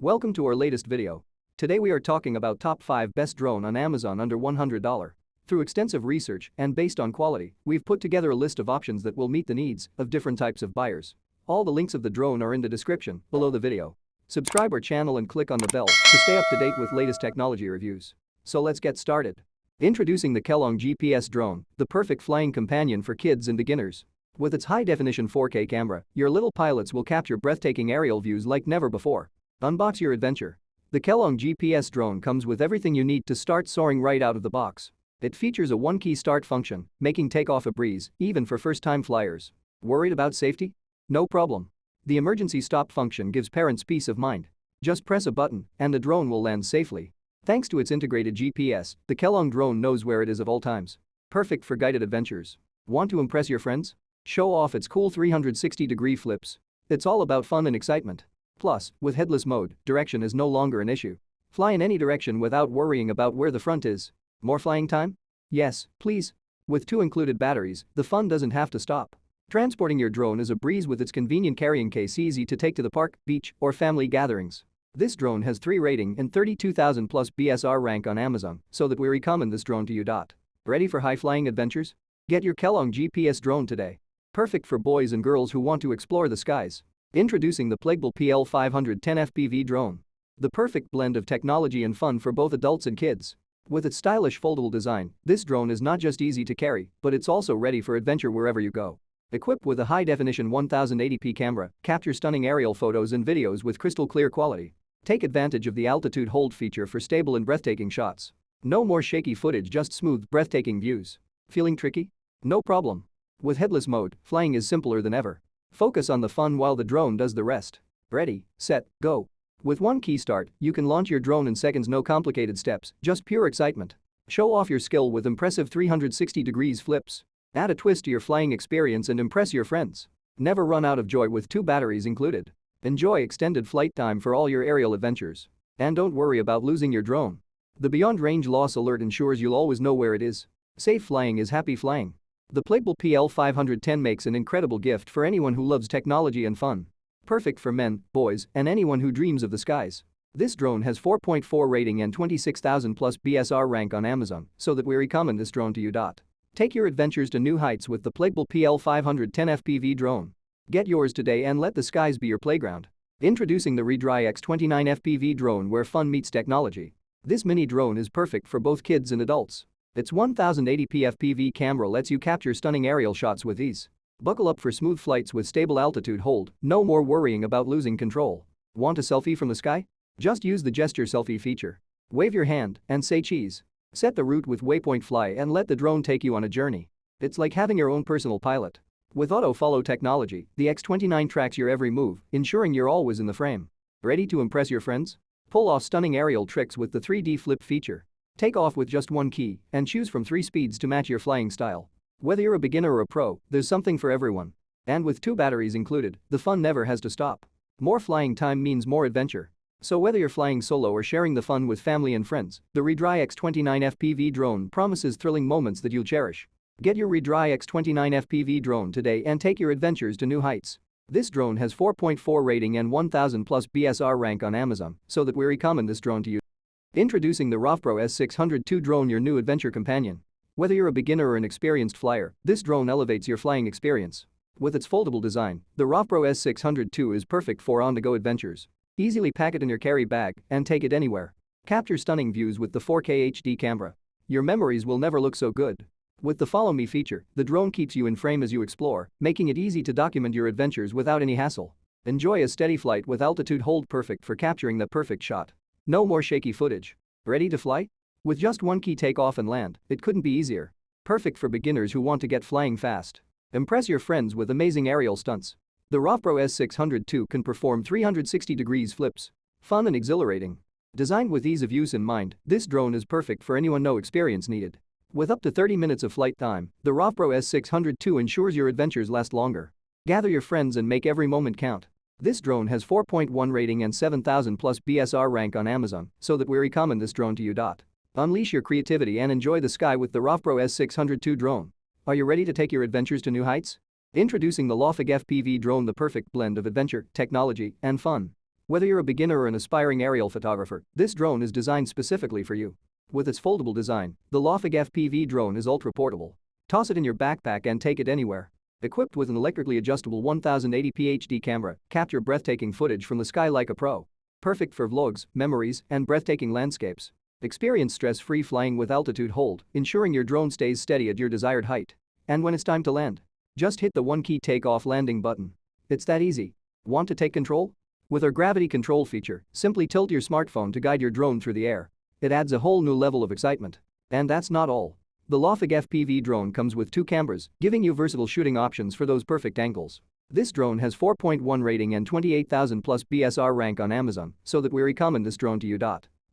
Welcome to our latest video. Today we are talking about top 5 best drone on Amazon under $100. Through extensive research and based on quality, we've put together a list of options that will meet the needs of different types of buyers. All the links of the drone are in the description below the video. Subscribe our channel and click on the bell to stay up to date with latest technology reviews. So let's get started. Introducing the Kelong GPS Drone, the perfect flying companion for kids and beginners. With its high-definition 4K camera, your little pilots will capture breathtaking aerial views like never before. Unbox your adventure. The Kelong GPS Drone comes with everything you need to start soaring right out of the box. It features a one-key start function, making takeoff a breeze, even for first-time flyers. Worried about safety? No problem. The emergency stop function gives parents peace of mind. Just press a button, and the drone will land safely. Thanks to its integrated GPS, the Kelong drone knows where it is at all times. Perfect for guided adventures. Want to impress your friends? Show off its cool 360-degree flips. It's all about fun and excitement. Plus, with headless mode, direction is no longer an issue. Fly in any direction without worrying about where the front is. More flying time? Yes, please. With 2 included batteries, the fun doesn't have to stop. Transporting your drone is a breeze with its convenient carrying case, easy to take to the park, beach, or family gatherings. This drone has 3 rating and 32,000 plus BSR rank on Amazon, so that we recommend this drone to you. Ready for high-flying adventures? Get your Kelong GPS drone today. Perfect for boys and girls who want to explore the skies. Introducing the PLEGBLE PL510 FPV Drone. The perfect blend of technology and fun for both adults and kids. With its stylish foldable design, this drone is not just easy to carry, but it's also ready for adventure wherever you go. Equipped with a high-definition 1080p camera, capture stunning aerial photos and videos with crystal clear quality. Take advantage of the altitude hold feature for stable and breathtaking shots. No more shaky footage, just smooth, breathtaking views. Feeling tricky? No problem. With headless mode, flying is simpler than ever. Focus on the fun while the drone does the rest. Ready, set, go. With one key start, you can launch your drone in seconds, no complicated steps, just pure excitement. Show off your skill with impressive 360 degrees flips. Add a twist to your flying experience and impress your friends. Never run out of joy with 2 batteries included. Enjoy extended flight time for all your aerial adventures. And don't worry about losing your drone. The Beyond Range Loss Alert ensures you'll always know where it is. Safe flying is happy flying. The PLEGBLE PL510 makes an incredible gift for anyone who loves technology and fun. Perfect for men, boys, and anyone who dreams of the skies. This drone has 4.4 rating and 26,000 plus BSR rank on Amazon, so that we recommend this drone to you. Take your adventures to new heights with the PLEGBLE PL510 FPV Drone. Get yours today and let the skies be your playground. Introducing the REDRIE X29 FPV Drone, where fun meets technology. This mini drone is perfect for both kids and adults. Its 1080p FPV camera lets you capture stunning aerial shots with ease. Buckle up for smooth flights with stable altitude hold, no more worrying about losing control. Want a selfie from the sky? Just use the gesture selfie feature. Wave your hand and say cheese. Set the route with waypoint fly and let the drone take you on a journey. It's like having your own personal pilot. With auto-follow technology, the X29 tracks your every move, ensuring you're always in the frame. Ready to impress your friends? Pull off stunning aerial tricks with the 3D flip feature. Take off with just one key and choose from 3 speeds to match your flying style. Whether you're a beginner or a pro, there's something for everyone. And with 2 batteries included, the fun never has to stop. More flying time means more adventure. So whether you're flying solo or sharing the fun with family and friends, the REDRIE X29 FPV Drone promises thrilling moments that you'll cherish. Get your REDRIE X29 FPV Drone today and take your adventures to new heights. This drone has 4.4 rating and 1000 plus BSR rank on Amazon, so that we recommend this drone to you. Introducing the ROVPRO S602 Drone, your new adventure companion. Whether you're a beginner or an experienced flyer, this drone elevates your flying experience. With its foldable design, the ROVPRO S602 is perfect for on-the-go adventures. Easily pack it in your carry bag and take it anywhere. Capture stunning views with the 4K HD camera. Your memories will never look so good. With the Follow Me feature, the drone keeps you in frame as you explore, making it easy to document your adventures without any hassle. Enjoy a steady flight with altitude hold, perfect for capturing the perfect shot. No more shaky footage. Ready to fly? With just one key, take off and land, it couldn't be easier. Perfect for beginners who want to get flying fast. Impress your friends with amazing aerial stunts. The ROVPRO S602 can perform 360 degrees flips. Fun and exhilarating. Designed with ease of use in mind, this drone is perfect for anyone, no experience needed. With up to 30 minutes of flight time, the ROVPRO S602 ensures your adventures last longer. Gather your friends and make every moment count. This drone has 4.1 rating and 7000 plus BSR rank on Amazon, so that we recommend this drone to you. Unleash your creativity and enjoy the sky with the ROVPRO S602 Drone. Are you ready to take your adventures to new heights? Introducing the Lawfig FPV Drone, the perfect blend of adventure, technology, and fun. Whether you're a beginner or an aspiring aerial photographer, this drone is designed specifically for you. With its foldable design, the Lawfig FPV drone is ultra-portable. Toss it in your backpack and take it anywhere. Equipped with an electrically adjustable 1080p HD camera, capture breathtaking footage from the sky like a pro. Perfect for vlogs, memories, and breathtaking landscapes. Experience stress-free flying with altitude hold, ensuring your drone stays steady at your desired height. And when it's time to land, just hit the one-key take-off landing button. It's that easy. Want to take control? With our gravity control feature, simply tilt your smartphone to guide your drone through the air. It adds a whole new level of excitement. And that's not all. The Lawfig FPV drone comes with 2 cameras, giving you versatile shooting options for those perfect angles. This drone has 4.1 rating and 28,000 plus BSR rank on Amazon, so that we recommend this drone to you.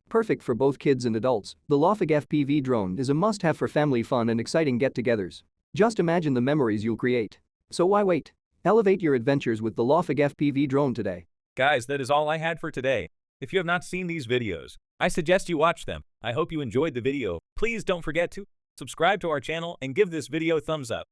Perfect for both kids and adults, the Lawfig FPV drone is a must-have for family fun and exciting get-togethers. Just imagine the memories you'll create. So why wait? Elevate your adventures with the Lawfig FPV drone today. Guys, that is all I had for today. If you have not seen these videos, I suggest you watch them. I hope you enjoyed the video. Please don't forget to subscribe to our channel and give this video a thumbs up.